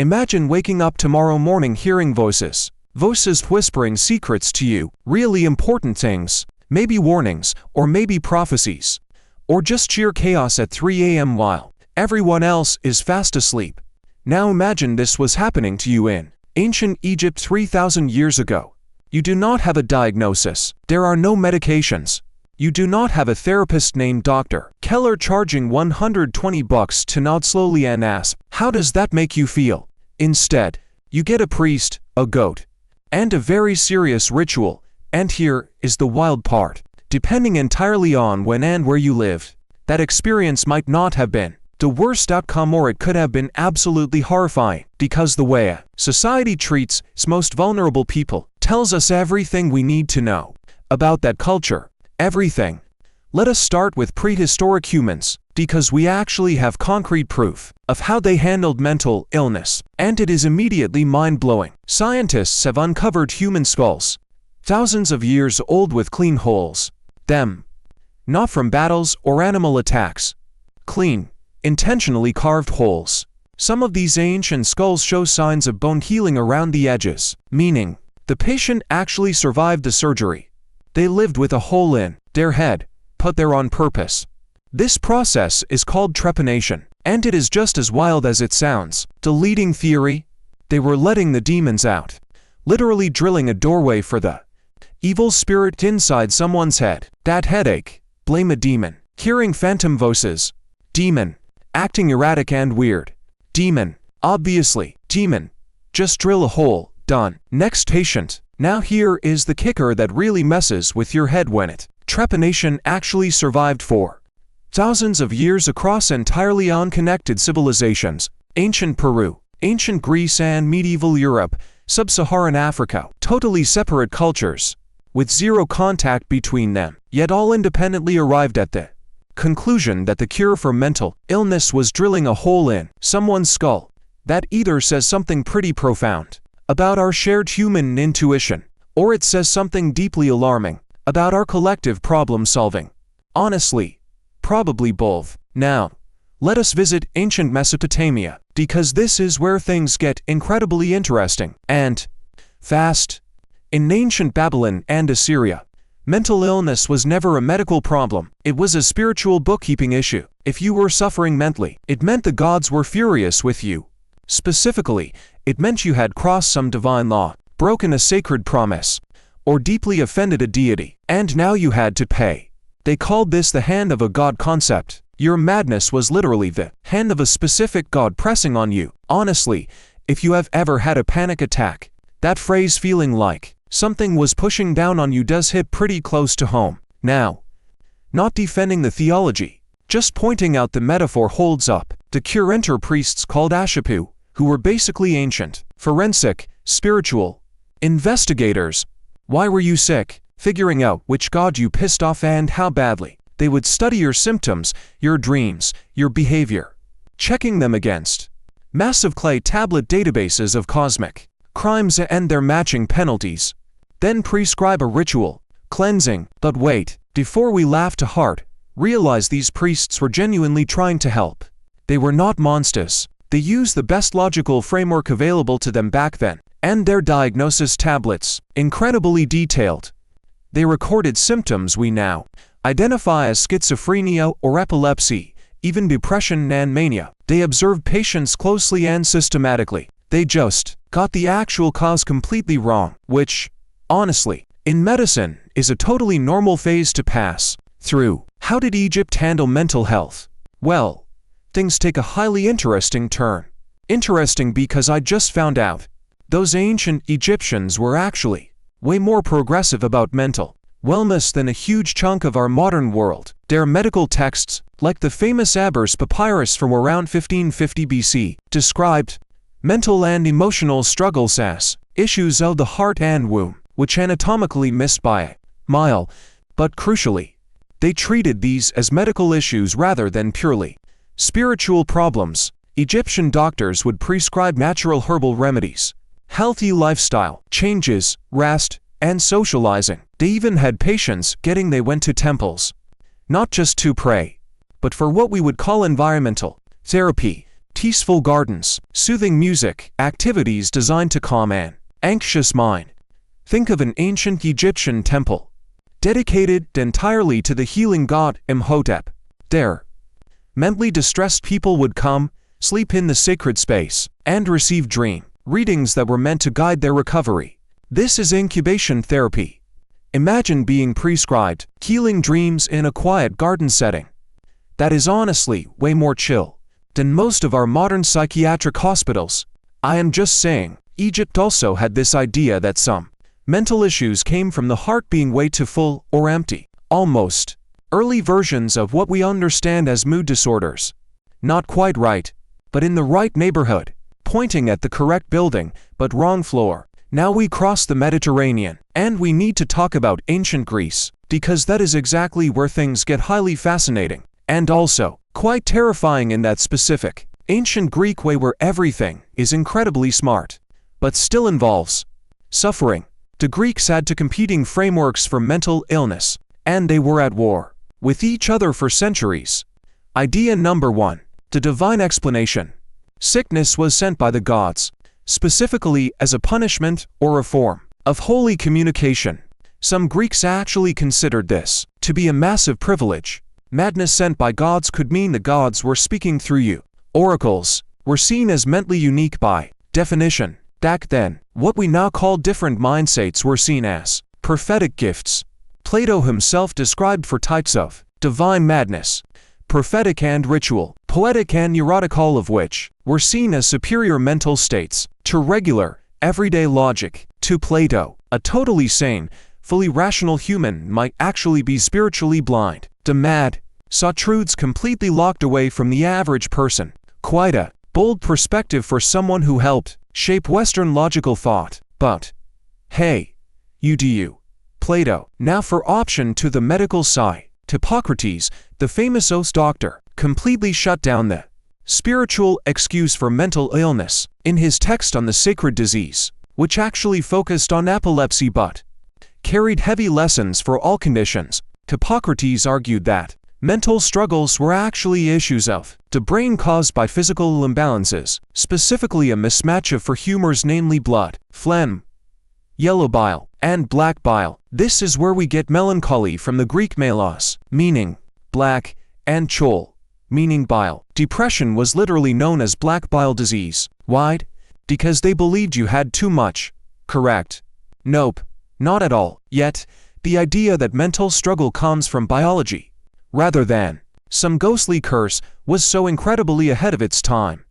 Imagine waking up tomorrow morning hearing voices. Voices whispering secrets to you, really important things, maybe warnings, or maybe prophecies. Or just sheer chaos at 3 a.m. while everyone else is fast asleep. Now imagine this was happening to you in ancient Egypt 3,000 years ago. You do not have a diagnosis. There are no medications. You do not have a therapist named Dr. Keller charging $120 to nod slowly and ask, "How does that make you feel?" Instead, you get a priest, a goat, and a very serious ritual. And here is the wild part. Depending entirely on when and where you lived, that experience might not have been the worst outcome, or it could have been absolutely horrifying, because the way a society treats its most vulnerable people tells us everything we need to know about that culture. Everything. Let us start with prehistoric humans, because we actually have concrete proof of how they handled mental illness, and it is immediately mind-blowing. Scientists have uncovered human skulls, thousands of years old, with clean holes. Them. Not from battles or animal attacks. Clean, intentionally carved holes. Some of these ancient skulls show signs of bone healing around the edges, meaning the patient actually survived the surgery. They lived with a hole in their head, put there on purpose. This process is called trepanation, and it is just as wild as it sounds. The leading theory? They were letting the demons out, literally drilling a doorway for the evil spirit inside someone's head. That headache? Blame a demon. Hearing phantom voices? Demon. Acting erratic and weird? Demon. Obviously, demon. Just drill a hole, done. Next patient. Now here is the kicker that really messes with your head when it. Trepanation actually survived for thousands of years across entirely unconnected civilizations. Ancient Peru, ancient Greece, and medieval Europe, sub-Saharan Africa. Totally separate cultures, with zero contact between them, yet all independently arrived at the conclusion that the cure for mental illness was drilling a hole in someone's skull. That either says something pretty profound about our shared human intuition, or it says something deeply alarming about our collective problem solving. Honestly, probably both. Now, let us visit ancient Mesopotamia, because this is where things get incredibly interesting and fast. In ancient Babylon and Assyria, mental illness was never a medical problem. It was a spiritual bookkeeping issue. If you were suffering mentally, it meant the gods were furious with you. Specifically, it meant you had crossed some divine law, broken a sacred promise, or deeply offended a deity, and now you had to pay. They called this the hand of a god concept. Your madness was literally the hand of a specific god pressing on you. Honestly, if you have ever had a panic attack, that phrase feeling like something was pushing down on you does hit pretty close to home. Now, not defending the theology, just pointing out the metaphor holds up. The Curenter priests called Ashapu, who were basically ancient, forensic, spiritual investigators. Why were you sick? Figuring out which god you pissed off and how badly. They would study your symptoms, your dreams, your behavior, checking them against massive clay tablet databases of cosmic crimes and their matching penalties. Then prescribe a ritual, cleansing. But wait, before we laugh too hard, realize these priests were genuinely trying to help. They were not monsters. They used the best logical framework available to them back then, and their diagnosis tablets, incredibly detailed. They recorded symptoms we now identify as schizophrenia or epilepsy, even depression and mania. They observed patients closely and systematically. They just got the actual cause completely wrong, which, honestly, in medicine, is a totally normal phase to pass through. How did Egypt handle mental health? Well, things take a highly interesting turn. Interesting because I just found out those ancient Egyptians were actually way more progressive about mental wellness than a huge chunk of our modern world. Their medical texts, like the famous Aber's papyrus from around 1550 BC, described mental and emotional struggles as issues of the heart and womb, which anatomically missed by a mile, but crucially, they treated these as medical issues rather than purely spiritual problems. Egyptian doctors would prescribe natural herbal remedies, healthy lifestyle changes, rest, and socializing. They even had patients getting they went to temples, not just to pray, but for what we would call environmental therapy. peaceful gardens, soothing music, activities designed to calm an anxious mind. Think of an ancient Egyptian temple, dedicated entirely to the healing god Imhotep. There, mentally distressed people would come, sleep in the sacred space, and receive dream readings that were meant to guide their recovery. This is incubation therapy. Imagine being prescribed healing dreams in a quiet garden setting. That is honestly way more chill than most of our modern psychiatric hospitals. I am just saying, Egypt also had this idea that some mental issues came from the heart being way too full or empty. Almost early versions of what we understand as mood disorders. Not quite right, but in the right neighborhood, pointing at the correct building, but wrong floor. Now we cross the Mediterranean, and we need to talk about ancient Greece, because that is exactly where things get highly fascinating, and also quite terrifying in that specific ancient Greek way where everything is incredibly smart, but still involves suffering. The Greeks had two competing frameworks for mental illness, and they were at war with each other for centuries. Idea number one, the divine explanation. Sickness was sent by the gods, specifically as a punishment or a form of holy communication. Some Greeks actually considered this to be a massive privilege. Madness sent by gods could mean the gods were speaking through you. Oracles were seen as mentally unique by definition. Back then, what we now call different mindstates were seen as prophetic gifts. Plato himself described four types of divine madness: prophetic and ritual, poetic and neurotic, all of which were seen as superior mental states to regular, everyday logic. To Plato, a totally sane, fully rational human might actually be spiritually blind. The mad saw truths completely locked away from the average person. Quite a bold perspective for someone who helped shape Western logical thought. But hey, you do you. Plato. Now for option to the medical side. Hippocrates, the famous oath doctor, completely shut down the spiritual excuse for mental illness in his text on the sacred disease, which actually focused on epilepsy but carried heavy lessons for all conditions. Hippocrates argued that mental struggles were actually issues of the brain caused by physical imbalances, specifically a mismatch of four humors, namely blood, phlegm, yellow bile, and black bile. This is where we get melancholy from the Greek melos, meaning black, and chol, meaning bile. Depression was literally known as black bile disease. Why? Because they believed you had too much. Correct? Nope, not at all. Yet, the idea that mental struggle comes from biology, rather than some ghostly curse, was so incredibly ahead of its time.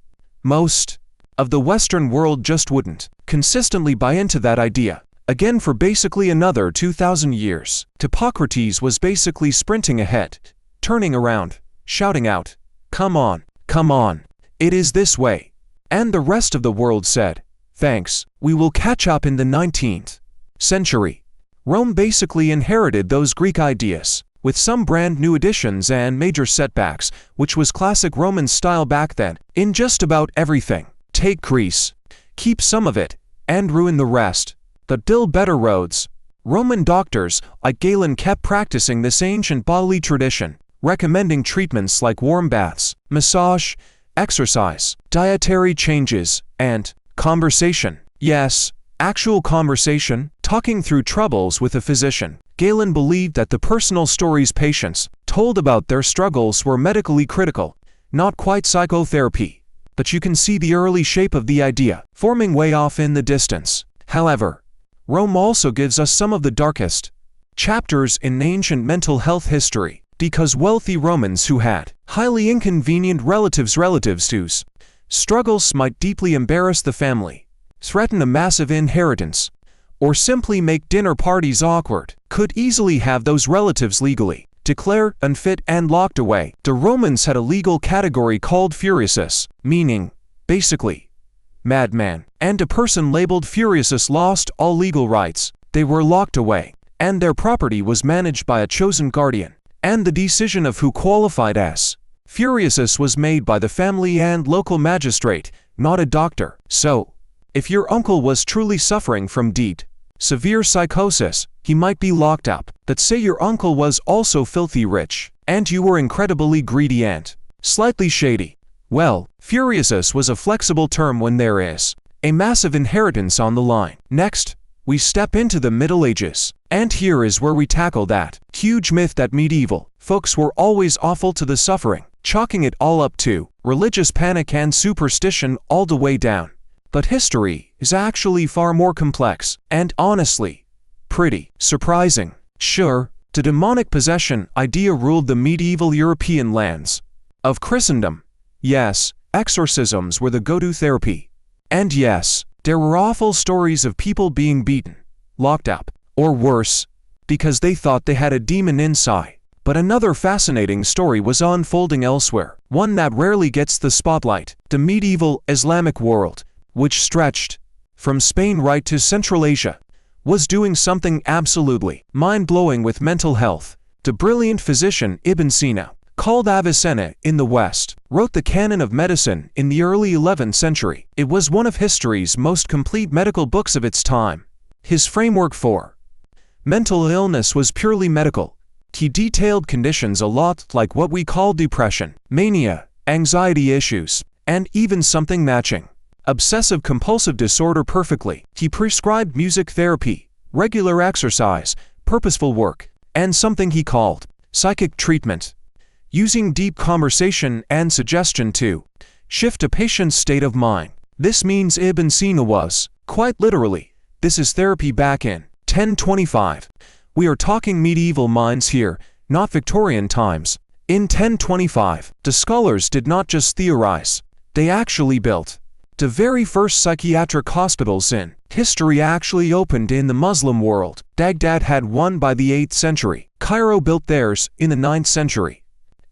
Most of the Western world just wouldn't consistently buy into that idea. Again, for basically another 2,000 years, Hippocrates was basically sprinting ahead, turning around, shouting out, come on, it is this way. And the rest of the world said, thanks, we will catch up in the 19th century. Rome basically inherited those Greek ideas, with some brand new additions and major setbacks, which was classic Roman style back then, in just about everything. Take Greece, keep some of it, and ruin the rest. The still better roads. Roman doctors like Galen kept practicing this ancient bodily tradition, recommending treatments like warm baths, massage, exercise, dietary changes, and conversation. Yes, actual conversation, talking through troubles with a physician. Galen believed that the personal stories patients told about their struggles were medically critical, not quite psychotherapy. But you can see the early shape of the idea forming way off in the distance. However, Rome also gives us some of the darkest chapters in ancient mental health history, because wealthy Romans who had highly inconvenient relatives whose struggles might deeply embarrass the family, threaten a massive inheritance, or simply make dinner parties awkward, could easily have those relatives legally declared unfit and locked away. The Romans had a legal category called furious, meaning, basically, madman, and a person labeled furious lost all legal rights. They were locked away, and their property was managed by a chosen guardian, and the decision of who qualified as furious was made by the family and local magistrate, not a doctor. So, if your uncle was truly suffering from deep, severe psychosis, he might be locked up. But say your uncle was also filthy rich, and you were incredibly greedy and slightly shady. Well, furiosus was a flexible term when there is a massive inheritance on the line. Next, we step into the Middle Ages. And here is where we tackle that huge myth that medieval folks were always awful to the suffering, chalking it all up to religious panic and superstition all the way down. But history is actually far more complex, and honestly, pretty surprising. Sure, the demonic possession idea ruled the medieval European lands of Christendom. Yes, exorcisms were the go-to therapy. And yes, there were awful stories of people being beaten, locked up, or worse, because they thought they had a demon inside. But another fascinating story was unfolding elsewhere, one that rarely gets the spotlight. The medieval Islamic world, which stretched from Spain right to Central Asia, was doing something absolutely mind-blowing with mental health. The brilliant physician Ibn Sina, called Avicenna in the West, wrote the Canon of Medicine in the early 11th century. It was one of history's most complete medical books of its time. His framework for mental illness was purely medical. He detailed conditions a lot like what we call depression, mania, anxiety issues, and even something matching obsessive-compulsive disorder perfectly. He prescribed music therapy, regular exercise, purposeful work, and something he called psychic treatment, using deep conversation and suggestion to shift a patient's state of mind. This means Ibn Sina was, quite literally, this is therapy back in 1025. We are talking medieval minds here, not Victorian times. In 1025, the scholars did not just theorize, they actually built. The very first psychiatric hospitals in history actually opened in the Muslim world. Baghdad had one by the 8th century. Cairo built theirs in the 9th century.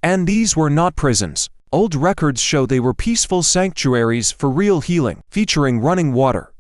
And these were not prisons. Old records show they were peaceful sanctuaries for real healing, featuring running water,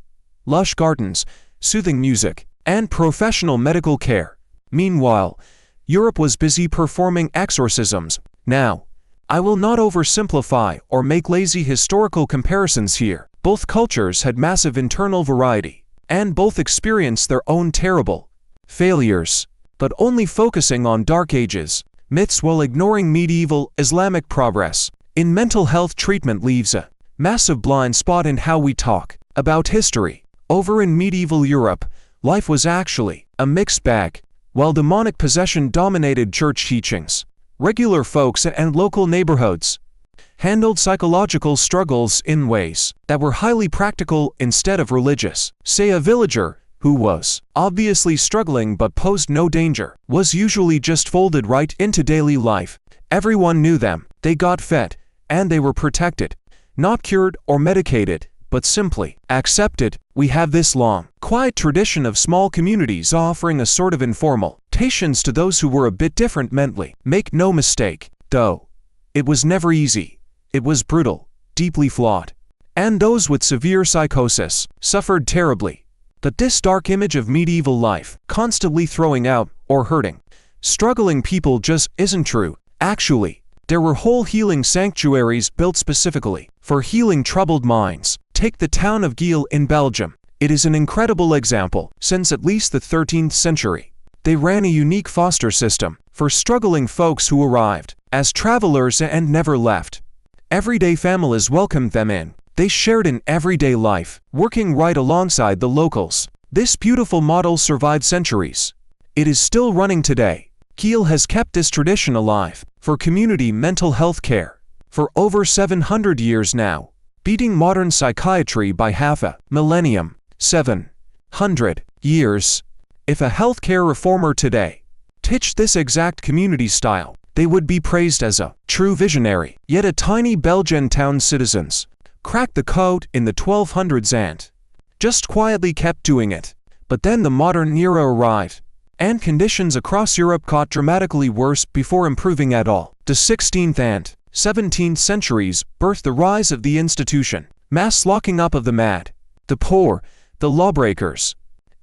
lush gardens, soothing music, and professional medical care. Meanwhile, Europe was busy performing exorcisms. Now, I will not oversimplify or make lazy historical comparisons here. Both cultures had massive internal variety, and both experienced their own terrible failures, but only focusing on Dark Ages myths while ignoring medieval Islamic progress in mental health treatment leaves a massive blind spot in how we talk about history. Over in medieval Europe, life was actually a mixed bag. While demonic possession dominated church teachings, regular folks and local neighborhoods handled psychological struggles in ways that were highly practical instead of religious. Say a villager who was obviously struggling but posed no danger was usually just folded right into daily life. Everyone knew them, they got fed, and they were protected, not cured or medicated, but simply accepted. We have this long, quiet tradition of small communities offering a sort of informal patience to those who were a bit different mentally. Make no mistake, though, it was never easy. It was brutal, deeply flawed. And those with severe psychosis suffered terribly. But this dark image of medieval life, constantly throwing out or hurting struggling people, just isn't true. Actually, there were whole healing sanctuaries built specifically for healing troubled minds. Take the town of Geel in Belgium. It is an incredible example. Since at least the 13th century, they ran a unique foster system for struggling folks who arrived as travelers and never left. Everyday families welcomed them in. They shared in everyday life, working right alongside the locals. This beautiful model survived centuries. It is still running today. Kiel has kept this tradition alive for community mental health care for over 700 years now, beating modern psychiatry by half a millennium. 700 years. If a healthcare reformer today teach this exact community style, they would be praised as a true visionary. Yet a tiny Belgian town citizens cracked the code in the 1200s and just quietly kept doing it. But then the modern era arrived, and conditions across Europe got dramatically worse before improving at all. The 16th and 17th centuries birthed the rise of the institution, mass locking up of the mad, the poor, the lawbreakers,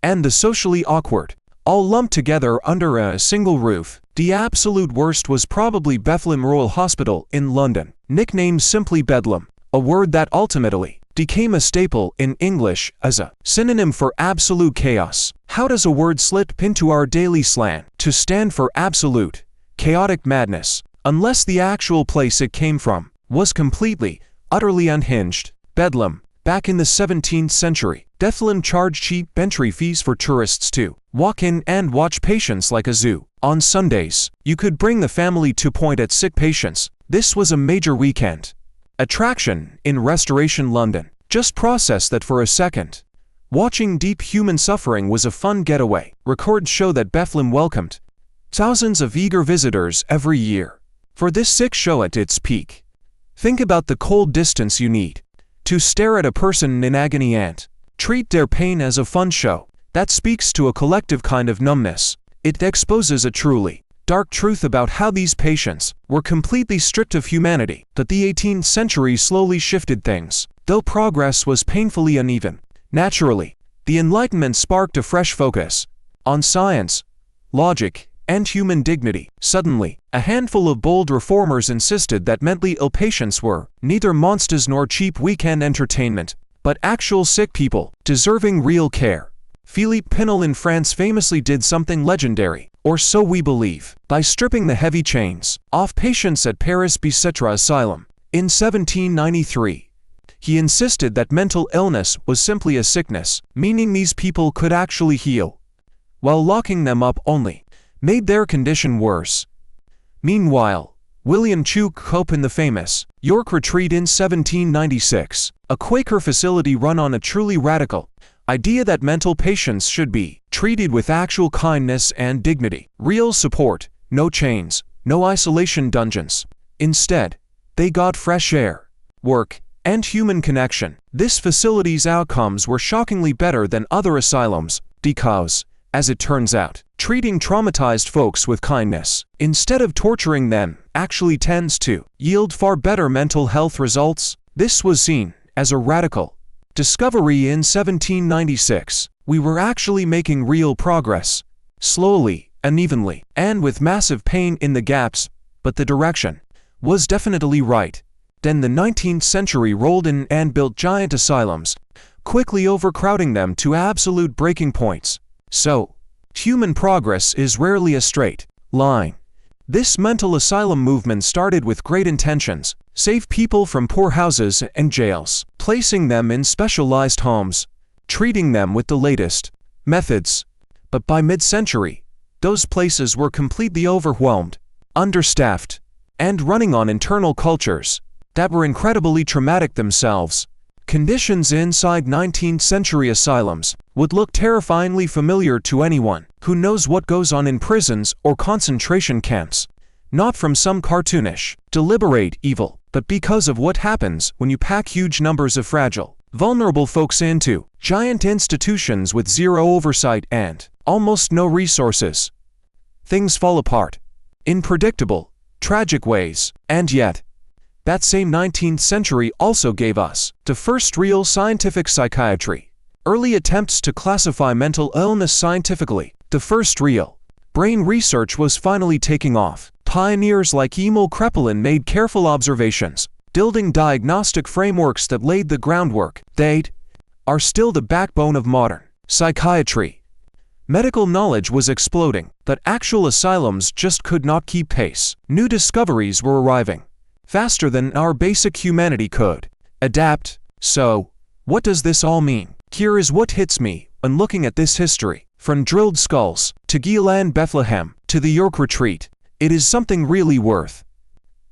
and the socially awkward, all lumped together under a single roof. The absolute worst was probably Bethlehem Royal Hospital in London, nicknamed simply Bedlam, a word that ultimately became a staple in English as a synonym for absolute chaos. How does a word slip into our daily slang to stand for absolute, chaotic madness, unless the actual place it came from was completely, utterly unhinged. Bedlam. Back in the 17th century, Declan charged cheap entry fees for tourists to walk in and watch patients like a zoo. On Sundays, you could bring the family to point at sick patients. This was a major weekend attraction in Restoration London. Just process that for a second. Watching deep human suffering was a fun getaway. Records show that Bethlehem welcomed thousands of eager visitors every year for this sick show at its peak. Think about the cold distance you need to stare at a person in agony and treat their pain as a fun show. That speaks to a collective kind of numbness. It exposes a truly dark truth about how these patients were completely stripped of humanity. That the 18th century slowly shifted things, though progress was painfully uneven. Naturally, the Enlightenment sparked a fresh focus on science, logic, and human dignity. Suddenly, a handful of bold reformers insisted that mentally ill patients were neither monsters nor cheap weekend entertainment, but actual sick people, deserving real care. Philippe Pinel in France famously did something legendary, or so we believe, by stripping the heavy chains off patients at Paris Bicêtre Asylum. In 1793, he insisted that mental illness was simply a sickness, meaning these people could actually heal, while locking them up only made their condition worse. Meanwhile, William Chouke opened the famous York Retreat in 1796, a Quaker facility run on a truly radical idea that mental patients should be treated with actual kindness and dignity. Real support, no chains, no isolation dungeons. Instead, they got fresh air, work, and human connection. This facility's outcomes were shockingly better than other asylums, because, as it turns out, treating traumatized folks with kindness, instead of torturing them, actually tends to yield far better mental health results. This was seen as a radical discovery in 1796. We were actually making real progress, slowly, unevenly, and with massive pain in the gaps, but the direction was definitely right. Then the 19th century rolled in and built giant asylums, quickly overcrowding them to absolute breaking points. So, human progress is rarely a straight line. This mental asylum movement started with great intentions: save people from poor houses and jails, placing them in specialized homes, treating them with the latest methods. But by mid-century, those places were completely overwhelmed, understaffed, and running on internal cultures that were incredibly traumatic themselves. Conditions inside 19th century asylums would look terrifyingly familiar to anyone who knows what goes on in prisons or concentration camps. Not from some cartoonish, deliberate evil, but because of what happens when you pack huge numbers of fragile, vulnerable folks into giant institutions with zero oversight and almost no resources. Things fall apart in predictable, tragic ways. And yet, that same 19th century also gave us the first real scientific psychiatry. Early attempts to classify mental illness scientifically. The first real brain research was finally taking off. Pioneers like Emil Kraepelin made careful observations, building diagnostic frameworks that laid the groundwork. They are still the backbone of modern psychiatry. Medical knowledge was exploding, but actual asylums just could not keep pace. New discoveries were arriving faster than our basic humanity could adapt. So, what does this all mean? Here is what hits me when looking at this history. From drilled skulls, to Gieland Bethlehem, to the York Retreat, it is something really worth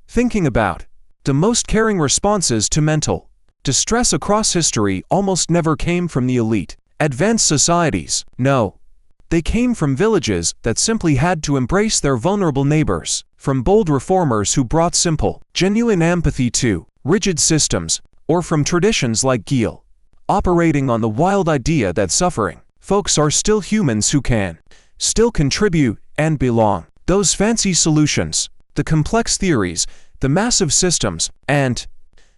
thinking about. The most caring responses to mental distress across history almost never came from the elite, advanced societies. No, they came from villages that simply had to embrace their vulnerable neighbors, from bold reformers who brought simple, genuine empathy to rigid systems, or from traditions like Giel, operating on the wild idea that suffering folks are still humans who can still contribute and belong. Those fancy solutions, the complex theories, the massive systems, and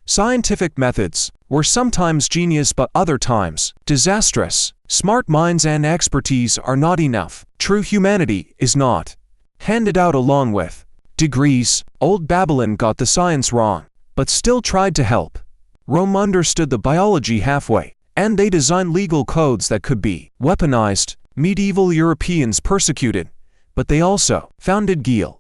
scientific methods were sometimes genius but other times disastrous. Smart minds and expertise are not enough. True humanity is not handed out along with degrees. Old Babylon got the science wrong, but still tried to help. Rome understood the biology halfway, and they designed legal codes that could be weaponized. Medieval Europeans persecuted, but they also founded Giel.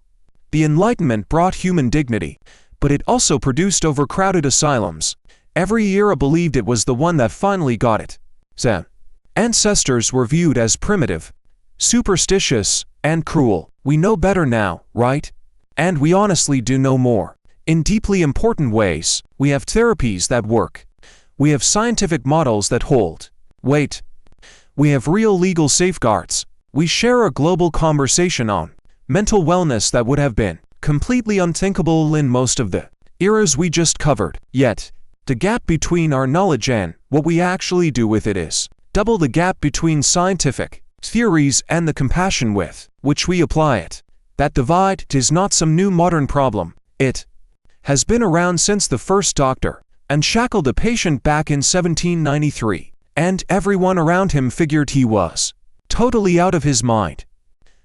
The Enlightenment brought human dignity, but it also produced overcrowded asylums. Every era believed it was the one that finally got it. Their ancestors were viewed as primitive, superstitious, and cruel. We know better now, right? And we honestly do know more. In deeply important ways, we have therapies that work. We have scientific models that hold weight. We have real legal safeguards. We share a global conversation on mental wellness that would have been completely unthinkable in most of the eras we just covered. Yet, the gap between our knowledge and what we actually do with it is double the gap between scientific theories and the compassion with which we apply it. That divide is not some new modern problem. It has been around since the first doctor unshackled a patient back in 1793, and everyone around him figured he was totally out of his mind.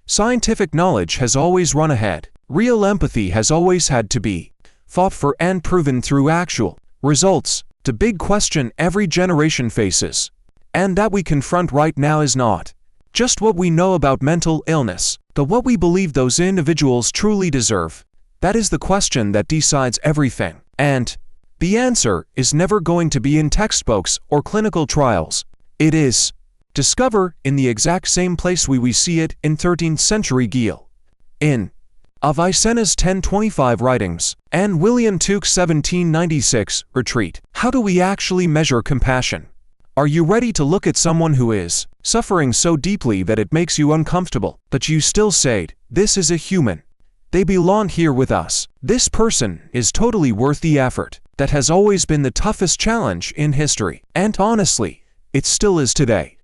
Scientific knowledge has always run ahead. Real empathy has always had to be fought for and proven through actual results. The big question every generation faces, and that we confront right now, is not just what we know about mental illness, but what we believe those individuals truly deserve. That is the question that decides everything. And the answer is never going to be in textbooks or clinical trials. It is discovered in the exact same place we see it in 13th century Gile, in Avicenna's 1025 writings, and William Tuke's 1796 retreat. How do we actually measure compassion? Are you ready to look at someone who is suffering so deeply that it makes you uncomfortable, but you still say, this is a human. They belong here with us. This person is totally worth the effort. That has always been the toughest challenge in history, and honestly, it still is today.